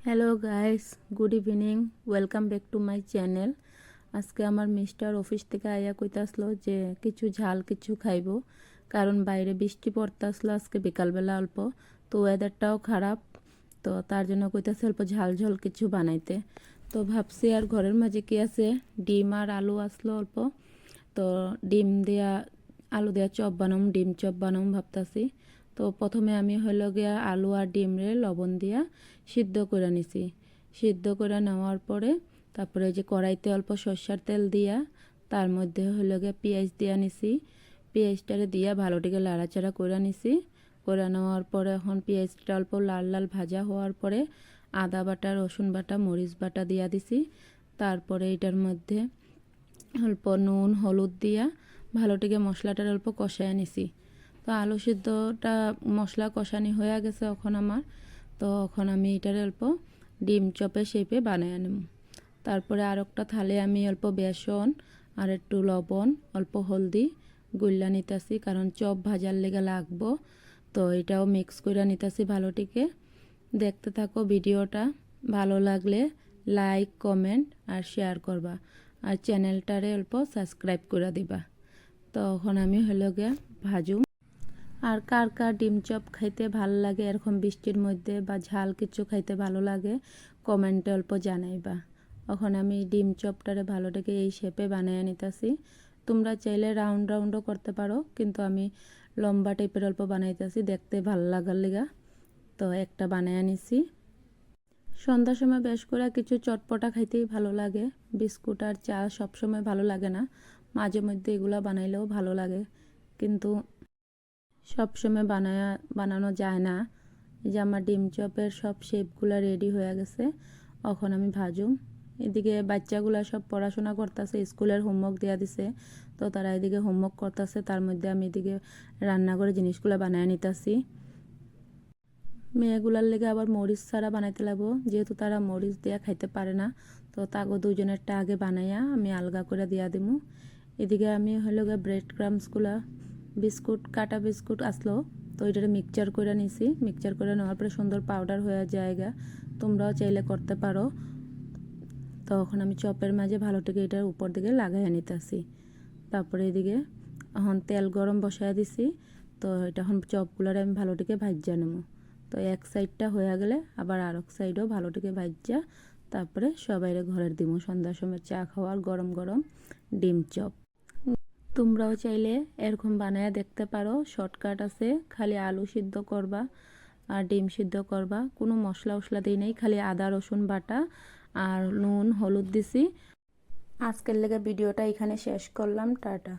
Hello guys, good evening. Welcome back to my channel. আজকে আমার mister office থেকে আইয়া কইতে আসলো যে কিছু ঝাল কিছু খাইব, কারণ বাইরে বৃষ্টি পড়তে আসলো আজকে বিকালবেলা অল্প, তো ওয়েদারটাও খারাপ, তো তার জন্য কইতেছে অল্প ঝাল ঝাল কিছু বানাইতে। তো ভাবছি আর ঘরের মাঝে কি আছে, ডিম আর আলু আসলো অল্প, তো ডিম দেয়া আলু দেয়া চপ বানাম, ডিম চপ বানাম ভাবতাছি। তো প্রথমে আমি হলো গিয়া আলু আর ডিম রে লবণ দিয়া সিদ্ধ করে নিছি। সিদ্ধ করে নেওয়ার পরে তারপরে যে কড়াইতে অল্প সরষার তেল দিয়া তার মধ্যে হলো গিয়া পেঁয়াজ দিয়া নিছি। পেঁয়াজটারে দিয়া ভালোটিকে লাড়াচাড়া করে নিছি। করে নেওয়ার পরে এখন পেঁয়াজটা অল্প লাল লাল ভাজা হওয়ার পরে আদা বাটা, রসুন বাটা, মরিচ বাটা দিয়া দিছি। তারপরে এটার মধ্যে অল্প নুন হলুদ দিয়া ভালোটিকে মশলাটার অল্প কষায় নিছি। তো আলু সিদ্ধটা মশলা কষানি হয়ে গেছে এখন আমার, তো এখন আমি এটার অল্প ডিম চপে শেপে বানিয়ে নেব। তারপরে আর একটা থালে আমি অল্প বেসন আর একটু লবণ অল্প হলদি গুল্লা নিতেছি, কারণ চপ ভাজার লেগে লাগবো। তো এটাও মিক্স করে নিতেছি ভালোটিকে। দেখতে থাকো ভিডিওটা, ভালো লাগলে লাইক কমেন্ট আর শেয়ার করবা, আর চ্যানেলটারে অল্প সাবস্ক্রাইব করে দিবা। তো এখন আমি হলো গিয়া ভাজুম। আর কার কার ডিম চপ খাইতে ভালো লাগে এরকম বৃষ্টির মধ্যে, বা ঝাল কিছু খাইতে ভালো লাগে, কমেন্টে অল্প জানাইবা। এখন আমি ডিম চপটারে ভালোটাকে এই শেপে বানিয়ে নিতেছি। তোমরা চাইলে রাউন্ড রাউন্ডও করতে পারো, কিন্তু আমি লম্বা টাইপের অল্প বানাইতেছি দেখতে ভালো লাগার লিগা। তো একটা বানিয়ে নিছি। সন্ধ্যার সময় বেশ করে কিছু চটপটা খাইতেই ভালো লাগে। বিস্কুট আর চা সবসময় ভালো লাগে না, মাঝে মধ্যে এগুলো বানাইলেও ভালো লাগে, কিন্তু সবসময় বানানো যায় না। এই যে আমার ডিম চপের সব শেপগুলো রেডি হয়ে গেছে, এখন আমি ভাজুম। এদিকে বাচ্চাগুলো সব পড়াশোনা করতেছে, স্কুলের হোমওয়ার্ক দেওয়া দিছে, তো তারা এদিকে হোমওয়ার্ক করতেছে, তার মধ্যে আমি এদিকে রান্না করে জিনিসগুলো বানিয়ে নিতেছি। মেয়েগুলার লেগে আবার মরিচ ছাড়া বানাইতে লাগবো, যেহেতু তারা মরিচ দিয়ে খাইতে পারে না, তো তাগো দুজনেরটা আগে বানাইয়া আমি আলগা করে দিয়া দিমু। এদিকে আমি হলো গিয়ে ব্রেড ক্রামসগুলা বিস্কুট কাটা বিস্কুট আসলো, তো এটারে মিক্সচার করে নিছি। মিক্সচার করে নেওয়ার পরে সুন্দর পাউডার হয়ে জায়গা, তোমরাও চাইলে করতে পারো। তখন আমি চপের মাঝে ভালোটিকে এটার উপর দিকে লাগাইয়া নিতেছি। তারপরে এদিকে এখন তেল গরম বসায় দিছি, তো এটা এখন চপগুলার আমি ভালোটিকে ভাজ্যা নেবো। তো এক সাইডটা হয়ে গেলে আবার আর এক সাইডও ভালোটিকে ভাজ্যা, তারপরে সবাইরে ঘরের দিমু সন্ধ্যার সময় চা খাওয়ার গরম গরম ডিম চপ। তোমরাও চাইলে এরকম বানায় দেখতে পারো, শর্টকাট আছে, খালি আলু সিদ্ধ করবা আর ডিম সিদ্ধ করবা, কোনো মশলা উশলা দিই নেই, খালি আদা রসুন বাটা আর নুন হলুদ দিছি। আজকের লেগে ভিডিওটা এখানে শেষ করলাম, টাটা।